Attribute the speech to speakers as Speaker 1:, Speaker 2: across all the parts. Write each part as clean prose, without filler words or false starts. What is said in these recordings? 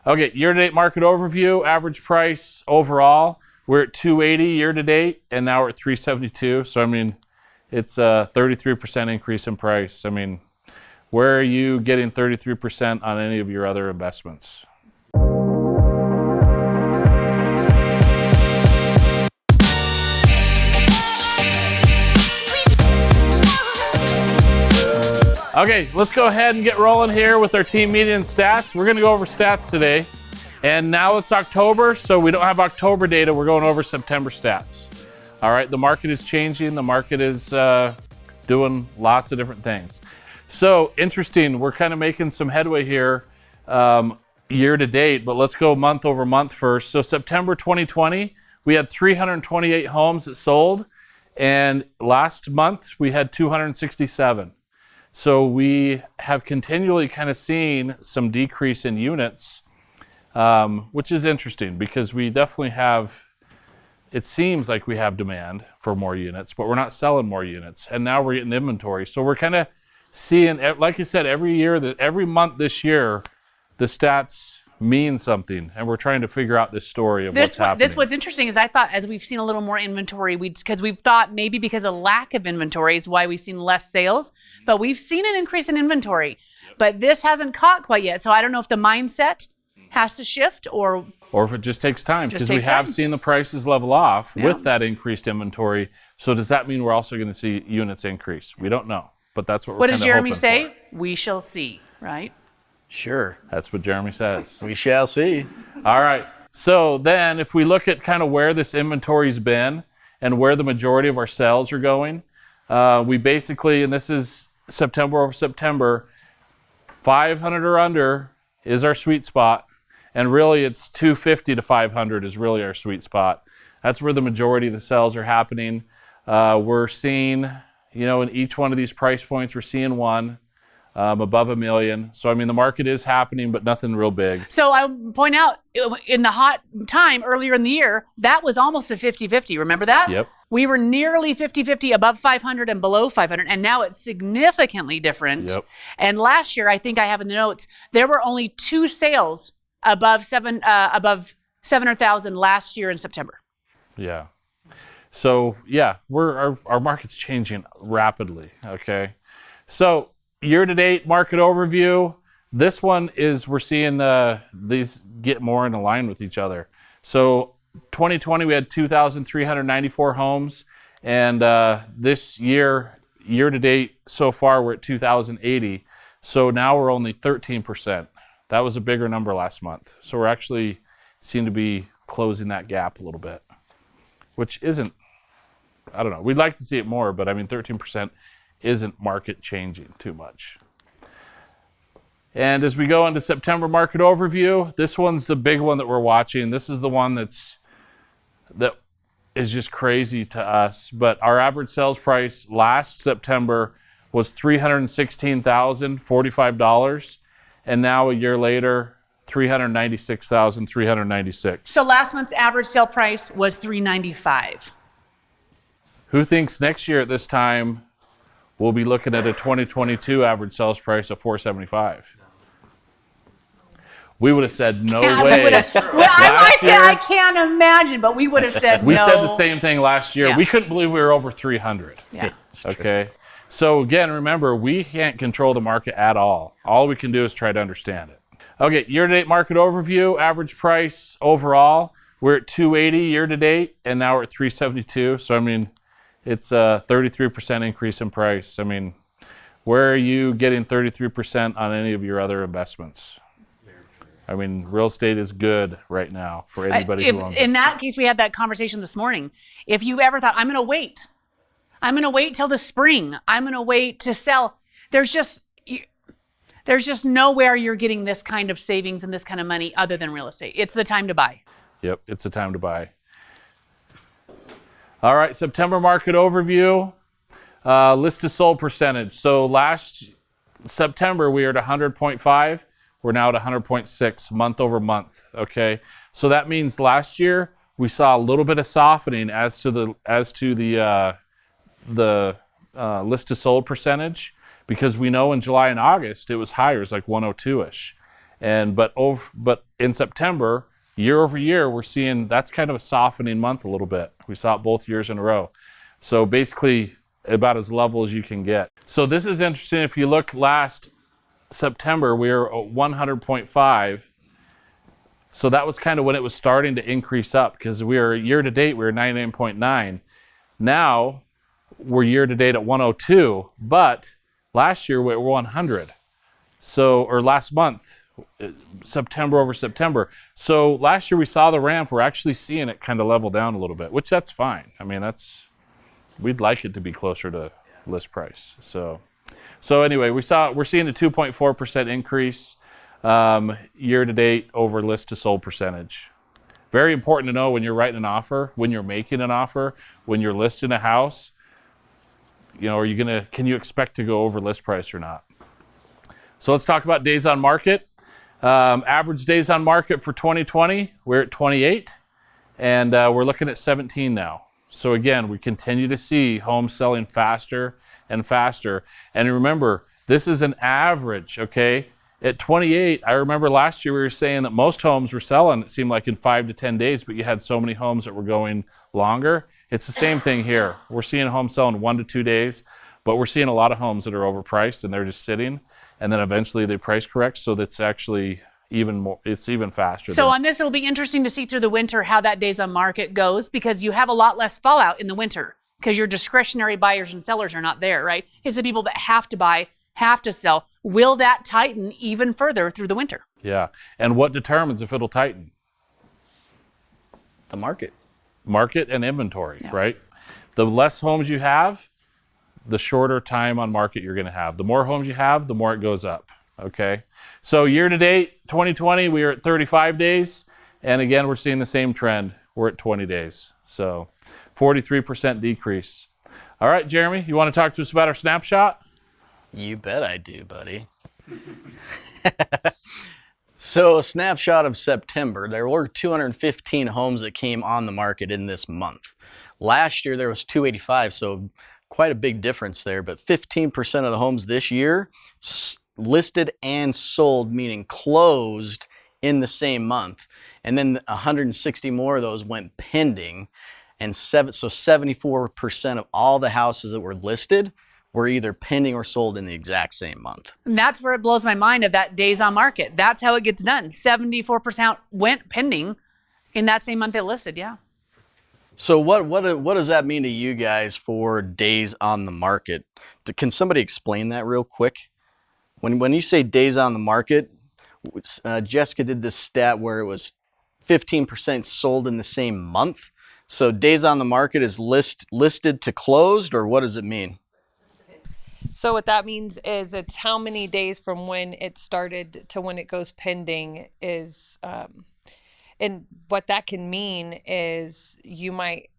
Speaker 1: Okay, year-to-date market overview, average price overall, we're at 280 year-to-date, and now we're at 372. So, I mean, it's a 33% increase in price. I mean, where are you getting 33% on any of your other investments? Okay, let's go ahead and get rolling here with our team meeting and stats. We're going to go over stats today. And now it's October, so we don't have October data. We're going over September stats. All right, the market is changing. The market is doing lots of different things. So interesting, we're kind of making some headway here year to date, but let's go month over month first. So September 2020, we had 328 homes that sold. And last month, we had 267. So we have continually kind of seen some decrease in units, which is interesting because we definitely have, it seems like we have demand for more units, but we're not selling more units. And now we're getting inventory. So we're kind of seeing, like I said, every month this year, the stats mean something. And we're trying to figure out this story of what's happening.
Speaker 2: What's interesting is I thought as we've seen a little more inventory, because we've thought maybe because of lack of inventory is why we've seen less sales. But we've seen an increase in inventory, but this hasn't caught quite yet. So I don't know if the mindset has to shift or
Speaker 1: if it just takes time, because we have seen the prices level off with that increased inventory. So does that mean we're also going to see units increase? We don't know, but that's what we're kind of hoping for.
Speaker 2: What does Jeremy say? We shall see, right?
Speaker 3: Sure.
Speaker 1: That's what Jeremy says.
Speaker 3: We shall see.
Speaker 1: All right. So then if we look at kind of where this inventory's been and where the majority of our sales are going, we basically, and this is September over September, 500 or under is our sweet spot. And really it's 250 to 500 is really our sweet spot. That's where the majority of the sales are happening. We're seeing, in each one of these price points, we're seeing one above $1 million. So, I mean, the market is happening, but nothing real big.
Speaker 2: So I'll point out in the hot time earlier in the year, that was almost a 50-50. Remember that?
Speaker 1: Yep.
Speaker 2: We were nearly 50-50 above 500 and below 500. And now it's significantly different.
Speaker 1: Yep.
Speaker 2: And last year, I think I have in the notes, there were only 2 sales above 700,000 last year in September.
Speaker 1: Yeah. So, yeah, our market's changing rapidly, okay? So, year-to-date market overview. This one is we're seeing these get more in line with each other. So 2020, we had 2,394 homes. And this year-to-date so far, we're at 2,080. So now we're only 13%. That was a bigger number last month. So we're actually seem to be closing that gap a little bit, which isn't, I don't know. We'd like to see it more, but I mean, 13% isn't market changing too much. And as we go into September market overview, this one's the big one that we're watching. This is the one that is just crazy to us. But our average sales price last September was $316,045. And now a year later, $396,396.
Speaker 2: So last month's average sale price was $395.
Speaker 1: Who thinks next year at this time we'll be looking at a 2022 average sales price of $475? We would have said no way.
Speaker 2: I can't imagine, but we would have said no.
Speaker 1: We said the same thing last year.
Speaker 2: Yeah.
Speaker 1: We couldn't believe we were over 300.
Speaker 2: Yeah.
Speaker 1: Okay. So again, remember, we can't control the market at all. All we can do is try to understand it. Okay, year-to-date market overview, average price overall, we're at 280 year-to-date, and now we're at 372. So, I mean, it's a 33% increase in price. I mean, where are you getting 33% on any of your other investments? I mean, real estate is good right now for anybody who owns it.
Speaker 2: In that case, we had that conversation this morning. If you've ever thought, I'm going to wait till the spring, I'm going to wait to sell, there's just nowhere you're getting this kind of savings and this kind of money other than real estate. It's the time to buy.
Speaker 1: Yep, it's the time to buy. All right, September market overview, list to sold percentage. So last September, we were at 100.5. We're now at 100.6 month over month, okay? So that means last year, we saw a little bit of softening as to the list to sold percentage, because we know in July and August it was higher, it was like 102ish, but in September, year over year, we're seeing that's kind of a softening month a little bit. We saw it both years in a row. So basically about as level as you can get. So this is interesting. If you look last September, we were at 100.5. So that was kind of when it was starting to increase up, because we were year to date, we were 99.9. Now we're year to date at 102, but last year we were 100. So, or last month, September over September. So last year we saw the ramp. We're actually seeing it kind of level down a little bit, which that's fine. I mean, we'd like it to be closer to list price. So anyway, we're seeing a 2.4% increase year to date over list to sold percentage. Very important to know when you're writing an offer, when you're making an offer, when you're listing a house, can you expect to go over list price or not? So let's talk about days on market. Average days on market for 2020, we're at 28, and we're looking at 17 now. So again, we continue to see homes selling faster and faster. And remember, this is an average, okay? At 28, I remember last year we were saying that most homes were selling, it seemed like in 5 to 10 days, but you had so many homes that were going longer. It's the same thing here. We're seeing homes selling 1 to 2 days, but we're seeing a lot of homes that are overpriced and they're just sitting, and then eventually they price correct, so that's actually it's even faster.
Speaker 2: So on this, it'll be interesting to see through the winter how that days on market goes, because you have a lot less fallout in the winter because your discretionary buyers and sellers are not there, right? It's the people that have to buy, have to sell. Will that tighten even further through the winter?
Speaker 1: Yeah. And what determines if it'll tighten?
Speaker 3: The market.
Speaker 1: Market and inventory, right? The less homes you have, the shorter time on market you're going to have. The more homes you have, the more it goes up, okay? So year to date, 2020, we are at 35 days. And again, we're seeing the same trend. We're at 20 days. So 43% decrease. All right, Jeremy, you want to talk to us about our snapshot?
Speaker 3: You bet I do, buddy. So a snapshot of September, there were 215 homes that came on the market in this month. Last year there was 285, so quite a big difference there, but 15% of the homes this year listed and sold, meaning closed in the same month. And then 160 more of those went pending, and so 74% of all the houses that were listed were either pending or sold in the exact same month.
Speaker 2: And that's where it blows my mind of that days on market. That's how it gets done. 74% went pending in that same month it listed, yeah.
Speaker 3: So what does that mean to you guys for days on the market? Can somebody explain that real quick? When you say days on the market, Jessica did this stat where it was 15% sold in the same month. So days on the market is listed to closed, or what does it mean?
Speaker 4: So what that means is it's how many days from when it started to when it goes pending is, and what that can mean is you might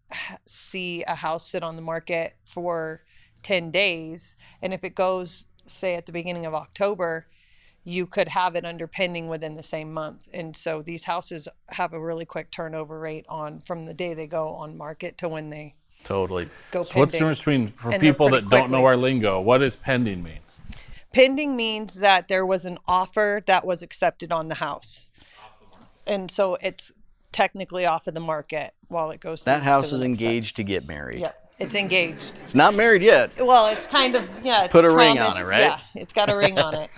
Speaker 4: see a house sit on the market for 10 days. And if it goes, say at the beginning of October, you could have it under pending within the same month. And so these houses have a really quick turnover rate from the day they go on market to when they
Speaker 3: Totally.
Speaker 4: go
Speaker 1: So
Speaker 4: pending.
Speaker 1: what's the difference between, for
Speaker 4: And
Speaker 1: people
Speaker 4: they're
Speaker 1: that
Speaker 4: pretty
Speaker 1: don't know
Speaker 4: quickly.
Speaker 1: our lingo, what does pending mean?
Speaker 4: Pending means that there was an offer that was accepted on the house. And so it's technically off of the market while it goes
Speaker 3: That house
Speaker 4: to
Speaker 3: is
Speaker 4: the next
Speaker 3: engaged to
Speaker 4: steps.
Speaker 3: get married.
Speaker 4: Yep, it's engaged.
Speaker 3: It's not married yet.
Speaker 4: Well, it's kind of, yeah, it's
Speaker 3: put a ring on
Speaker 4: promised.
Speaker 3: it, right?
Speaker 4: Yeah, it's got a ring on it.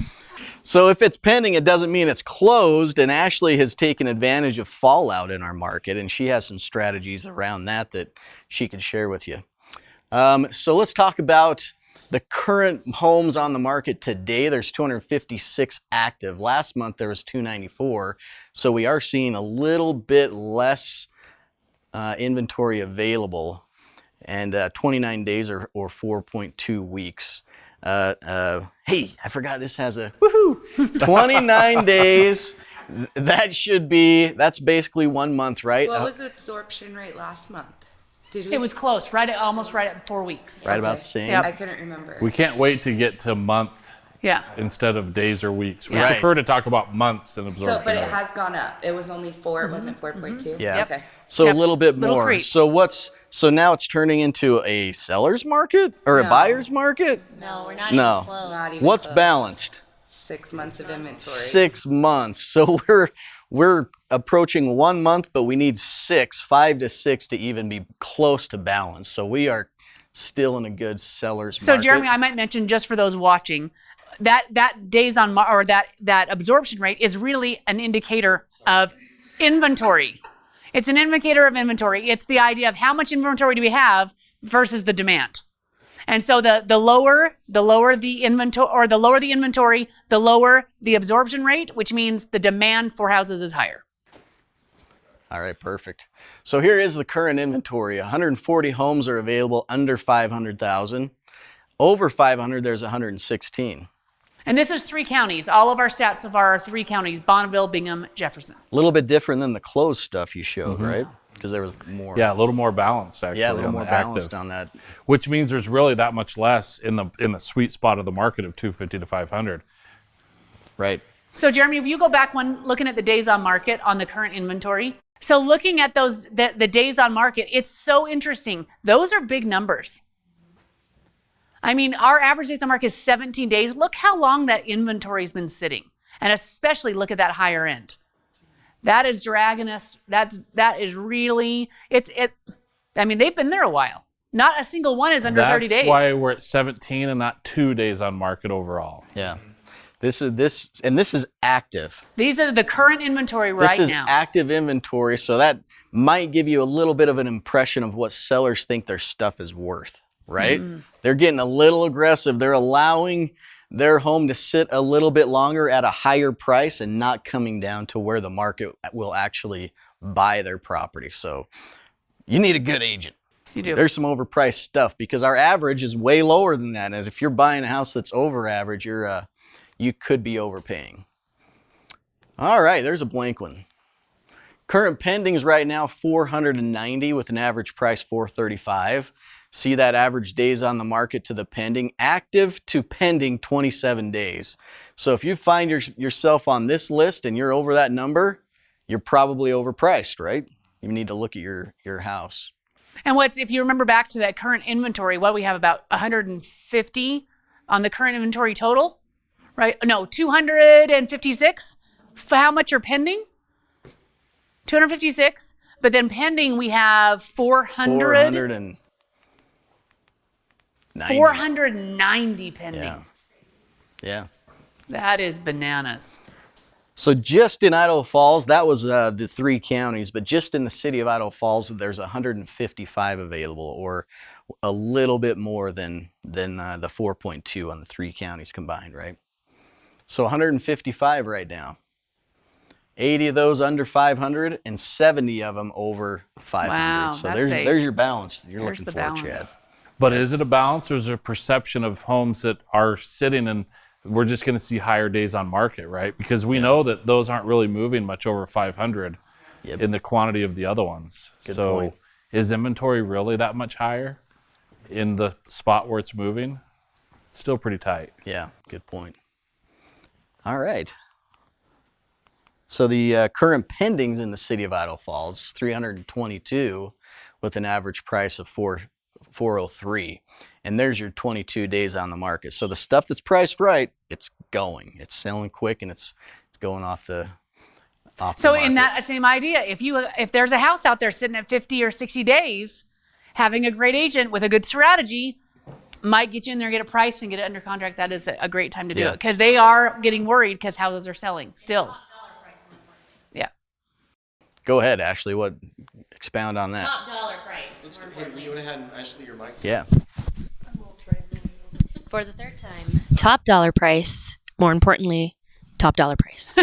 Speaker 3: So if it's pending, it doesn't mean it's closed, and Ashley has taken advantage of fallout in our market, and she has some strategies around that she can share with you. So let's talk about the current homes on the market today. There's 256 active. Last month there was 294. So we are seeing a little bit less inventory available, and 29 days or 4.2 weeks. Hey, I forgot this has a woohoo! 29 days. That's basically 1 month, right?
Speaker 5: What was the absorption rate last month? Did we?
Speaker 2: It was close, almost right at 4 weeks.
Speaker 3: Right about the same.
Speaker 2: Yep.
Speaker 5: I couldn't remember.
Speaker 1: We can't wait to get to month
Speaker 2: Yeah.
Speaker 1: instead of days or weeks. We
Speaker 3: Right.
Speaker 1: prefer to talk about months and absorption.
Speaker 5: So, but it
Speaker 1: rate.
Speaker 5: has gone up. It was only 4. It wasn't 4.2.
Speaker 3: Yeah.
Speaker 2: Yep.
Speaker 5: Okay.
Speaker 3: So
Speaker 2: Yep.
Speaker 3: a little bit
Speaker 2: Little
Speaker 3: more.
Speaker 2: treat.
Speaker 3: So now it's turning into a seller's market or a
Speaker 5: No.
Speaker 3: buyer's market?
Speaker 6: No, we're not
Speaker 3: No.
Speaker 6: even close.
Speaker 5: Not even
Speaker 3: What's
Speaker 5: close.
Speaker 3: balanced?
Speaker 5: 6 months of inventory.
Speaker 3: 6 months. So we're approaching 1 month, but we need 5 to 6 to even be close to balance. So we are still in a good seller's
Speaker 2: So
Speaker 3: market.
Speaker 2: Jeremy, I might mention just for those watching, that days on or that absorption rate is really an indicator of inventory. It's an indicator of inventory. It's the idea of how much inventory do we have versus the demand. And so the lower the inventory, the lower the absorption rate, which means the demand for houses is higher.
Speaker 3: All right, perfect. So here is the current inventory. 140 homes are available under 500,000. Over 500, there's 116.
Speaker 2: And this is 3 counties. All of our stats of our 3 counties: Bonneville, Bingham, Jefferson.
Speaker 3: A little bit different than the closed stuff you showed, right? Because there was more.
Speaker 1: Yeah, a little more balanced actually.
Speaker 3: Yeah, a little
Speaker 1: on
Speaker 3: more
Speaker 1: the
Speaker 3: balanced
Speaker 1: active,
Speaker 3: on that.
Speaker 1: which means there's really that much less in the sweet spot of the market of 250 to 500.
Speaker 3: Right.
Speaker 2: So Jeremy, if you go back looking at the days on market on the current inventory, so looking at those the days on market, it's so interesting. Those are big numbers. I mean, our average days on market is 17 days. Look how long that inventory has been sitting, and especially look at that higher end. That is dragging us. That is really it. I mean, they've been there a while. Not a single one is under 30 days.
Speaker 1: That's why we're at 17 and not 2 days on market overall.
Speaker 3: Yeah. This is active.
Speaker 2: These are the current inventory right
Speaker 3: This is
Speaker 2: now.
Speaker 3: active inventory, so that might give you a little bit of an impression of what sellers think their stuff is worth, right? They're getting a little aggressive. They're allowing their home to sit a little bit longer at a higher price and not coming down to where the market will actually buy their property. So you need a good agent.
Speaker 2: You do.
Speaker 3: There's some overpriced stuff because our average is way lower than that. And if you're buying a house that's over average, you could be overpaying. All right, there's a blank one. Current pendings right now, 490 with an average price 435. See that average days on the market to the pending. Active to pending, 27 days. So if you find yourself on this list and you're over that number, you're probably overpriced, right? You need to look at your house.
Speaker 2: And if you remember back to that current inventory, we have about 150 on the current inventory total, right? No, 256 for how much are pending? 256. But then pending, we have 490 pending.
Speaker 3: Yeah.
Speaker 2: That is bananas.
Speaker 3: So just in Idaho Falls, that was the 3 counties, but just in the city of Idaho Falls, there's 155 available, or a little bit more than the 4.2 on the 3 counties combined, right? So 155 right now. 80 of those under 500 and 70 of them over 500.
Speaker 2: Wow,
Speaker 3: So there's your balance you're looking for, Chad.
Speaker 1: But is it a balance, or is there a perception of homes that are sitting and we're just going to see higher days on market, right? Because we know that those aren't really moving much over 500 in the quantity of the other ones.
Speaker 3: Good
Speaker 1: so
Speaker 3: point.
Speaker 1: Is inventory really that much higher in the spot where it's moving? It's still pretty tight.
Speaker 3: Yeah, good point. All right. So the current pendings in the city of Idaho Falls, 322 with an average price of 403. And there's your 22 days on the market. So the stuff that's priced right, it's going. It's selling quick and it's going off the
Speaker 2: So
Speaker 3: market.
Speaker 2: in that same idea, if there's a house out there sitting at 50 or 60 days, having a great agent with a good strategy might get you in there, get a price, and get it under contract. That is a great time to do it, because they are getting worried because houses are selling still. Yeah.
Speaker 3: Go ahead, Ashley. Expound on that.
Speaker 6: Top dollar price.
Speaker 7: Hey, you want to hand Ashley your mic?
Speaker 3: Yeah.
Speaker 6: For the 3rd time. Top dollar price. More importantly, top dollar price.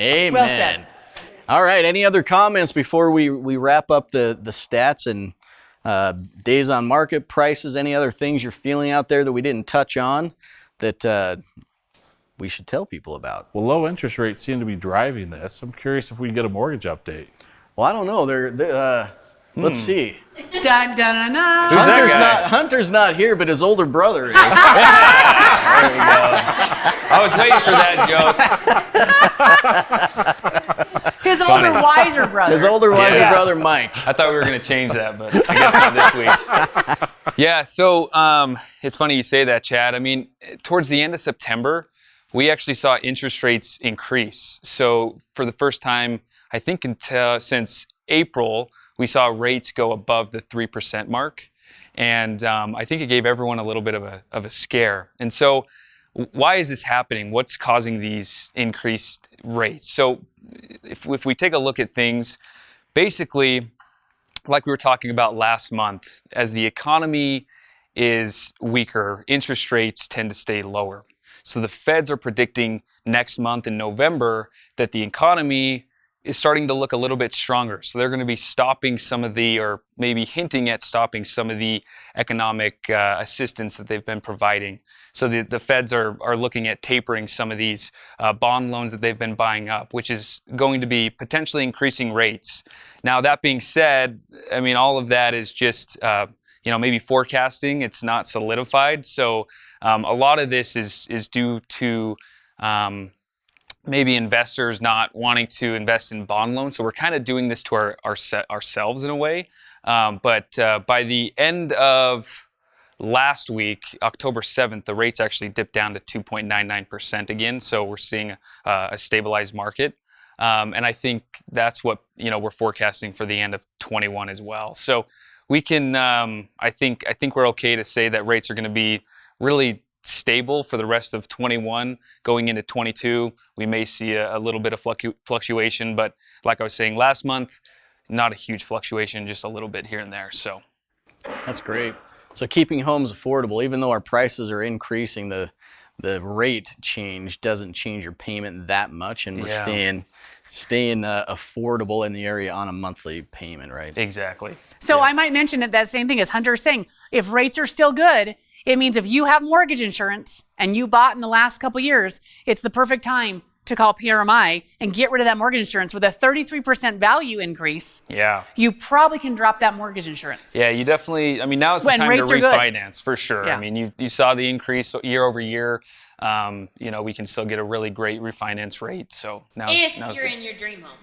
Speaker 3: Amen.
Speaker 2: Well said.
Speaker 3: All right. Any other comments before we wrap up the stats and days on market, prices? Any other things you're feeling out there that we didn't touch on that we should tell people about?
Speaker 1: Well, low interest rates seem to be driving this. I'm curious if we can get a mortgage update.
Speaker 3: Well, I don't know. Let's see.
Speaker 2: Dun, dun, dun, dun.
Speaker 3: Hunter's not here, but his older brother is.
Speaker 8: There we go. I was waiting for that joke.
Speaker 2: His older, wiser brother.
Speaker 3: His older, wiser
Speaker 8: Yeah.
Speaker 3: brother, Mike.
Speaker 8: I thought we were going to change that, but I guess not this week. Yeah, so it's funny you say that, Chad. I mean, towards the end of September, we actually saw interest rates increase. So for the first time, I think since April, we saw rates go above the 3% mark. And I think it gave everyone a little bit of a scare. And so why is this happening? What's causing these increased rates? So if we take a look at things, basically, like we were talking about last month, as the economy is weaker, interest rates tend to stay lower. So the Feds are predicting next month in November that the economy is starting to look a little bit stronger. So they're going to be stopping some of or maybe hinting at stopping some of the economic assistance that they've been providing. So the Feds are looking at tapering some of these bond loans that they've been buying up, which is going to be potentially increasing rates. Now, that being said, I mean, all of that is just, maybe forecasting. It's not solidified. So a lot of this is due to maybe investors not wanting to invest in bond loans. So we're kind of doing this to ourselves in a way. But by the end of last week, October 7th, the rates actually dipped down to 2.99% again. So we're seeing a stabilized market. And I think that's what we're forecasting for the end of 21 as well. So we can, I think we're okay to say that rates are going to be really stable for the rest of 21. Going into 22, we may see a little bit of fluctuation, but like I was saying last month, not a huge fluctuation, just a little bit here and there. So
Speaker 3: That's great. So keeping homes affordable, even though our prices are increasing, the rate change doesn't change your payment that much, and we're staying affordable in the area on a monthly payment, right?
Speaker 8: Exactly.
Speaker 2: So I might mention that same thing as Hunter is saying. If rates are still good, it means if you have mortgage insurance and you bought in the last couple years, it's the perfect time to call PRMI and get rid of that mortgage insurance. With a 33% value increase, you probably can drop that mortgage insurance.
Speaker 8: Yeah, you definitely, now it's the time to refinance for sure.
Speaker 2: Yeah.
Speaker 8: I mean, you saw the increase year over year. We can still get a really great refinance rate. So now
Speaker 6: If you're in your dream home.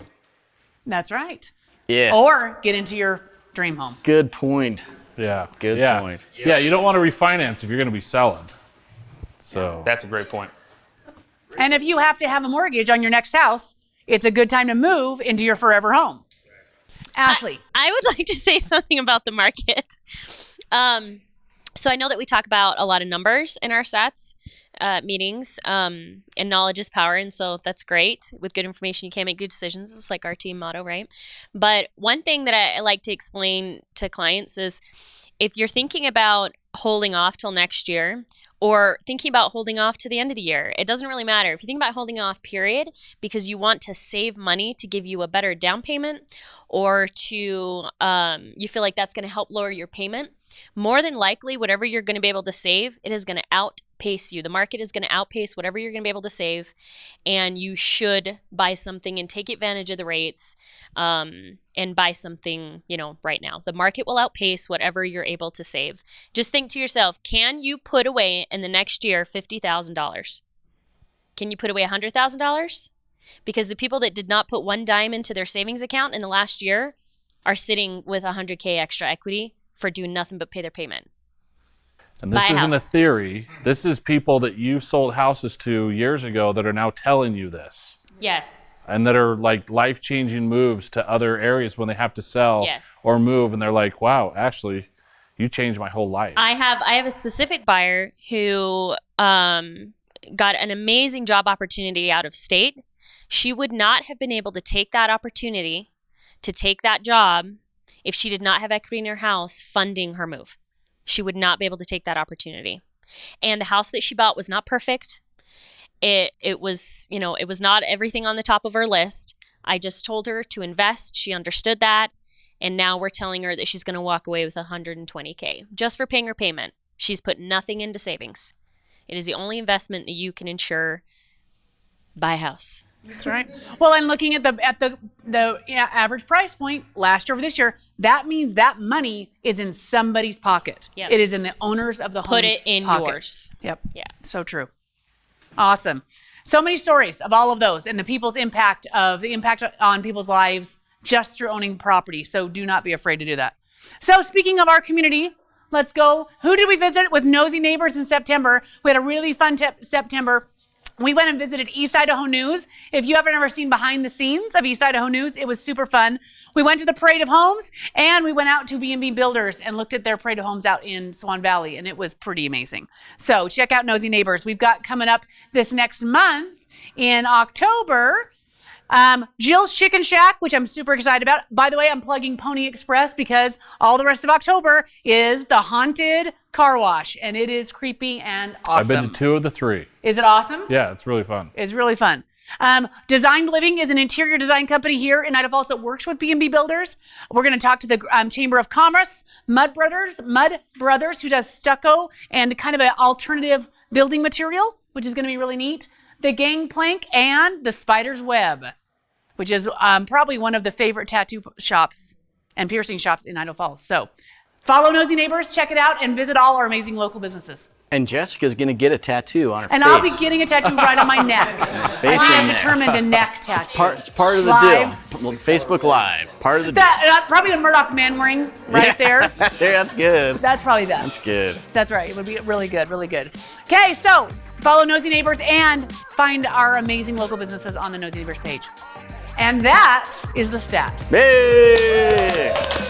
Speaker 2: That's right.
Speaker 3: Yeah.
Speaker 2: Or get into your dream home.
Speaker 3: Good point.
Speaker 1: Yeah.
Speaker 3: Good point.
Speaker 1: Yeah, you don't want to refinance if you're going to be selling. So
Speaker 8: that's a great point.
Speaker 2: And if you have to have a mortgage on your next house, it's a good time to move into your forever home. Ashley.
Speaker 6: I would like to say something about the market. So I know that we talk about a lot of numbers in our stats meetings, and knowledge is power. And so that's great. With good information, you can make good decisions. It's like our team motto, right? But one thing that I like to explain to clients is if you're thinking about holding off till next year, or thinking about holding off to the end of the year, it doesn't really matter. If you think about holding off, period, because you want to save money to give you a better down payment, or to you feel like that's going to help lower your payment, more than likely, whatever you're going to be able to save, it is going to outpace you. The market is going to outpace whatever you're going to be able to save, and you should buy something and take advantage of the rates, and buy something, right now. The market will outpace whatever you're able to save. Just think to yourself, can you put away in the next year $50,000? Can you put away $100,000? Because the people that did not put one dime into their savings account in the last year are sitting with $100K extra equity for doing nothing but pay their payment.
Speaker 1: And this isn't a theory. This is people that you sold houses to years ago that are now telling you this.
Speaker 6: Yes.
Speaker 1: And that are like life-changing moves to other areas when they have to sell or move. And they're like, wow, Ashley, you changed my whole life.
Speaker 6: I have a specific buyer who got an amazing job opportunity out of state. She would not have been able to take that opportunity to take that job if she did not have equity in her house funding her move. She would not be able to take that opportunity. And the house that she bought was not perfect. It was, it was not everything on the top of her list. I just told her to invest. She understood that. And now we're telling her that she's going to walk away with $120K just for paying her payment. She's put nothing into savings. It is the only investment that you can ensure buy a house.
Speaker 2: That's right. Well, and looking at the average price point last year over this year, that means that money is in somebody's pocket.
Speaker 6: Yep.
Speaker 2: It is in the owners of the home's
Speaker 6: Put it in
Speaker 2: pocket.
Speaker 6: yours.
Speaker 2: Yep.
Speaker 6: Yeah.
Speaker 2: So true. Awesome. So many stories of all of those and the impact on people's lives just through owning property. So do not be afraid to do that. So speaking of our community, let's go. Who did we visit with Nosy Neighbors in September? We had a really fun September We went and visited East Idaho News. If you haven't ever seen behind the scenes of East Idaho News, it was super fun. We went to the Parade of Homes, and we went out to B&B Builders and looked at their Parade of Homes out in Swan Valley, and it was pretty amazing. So check out Nosy Neighbors. We've got coming up this next month in October, Jill's Chicken Shack, which I'm super excited about. By the way, I'm plugging Pony Express because all the rest of October is the haunted car wash, and it is creepy and awesome.
Speaker 1: I've been to 2 of the 3.
Speaker 2: Is it awesome?
Speaker 1: Yeah, it's really fun.
Speaker 2: It's really fun. Designed Living is an interior design company here in Idaho Falls that works with B&B Builders. We're going to talk to the Chamber of Commerce, Mud Brothers, who does stucco and kind of an alternative building material, which is going to be really neat. The Gangplank and the Spider's Web, which is probably one of the favorite tattoo shops and piercing shops in Idaho Falls. So follow Nosy Neighbors, check it out, and visit all our amazing local businesses.
Speaker 3: And Jessica's going to get a tattoo on her face.
Speaker 2: And I'll be getting a tattoo right on my neck.
Speaker 3: Face
Speaker 2: I
Speaker 3: and
Speaker 2: have determined a neck tattoo.
Speaker 3: It's part of the
Speaker 2: Live.
Speaker 3: deal. Facebook Live. Part of the deal.
Speaker 2: That, probably the Murdoch man ring right there.
Speaker 3: That's good.
Speaker 2: That's probably that.
Speaker 3: That's good.
Speaker 2: That's right. It would be really good, really good. Okay, so follow Nosy Neighbors and find our amazing local businesses on the Nosy Neighbors page. And that is the stats.
Speaker 3: Hey!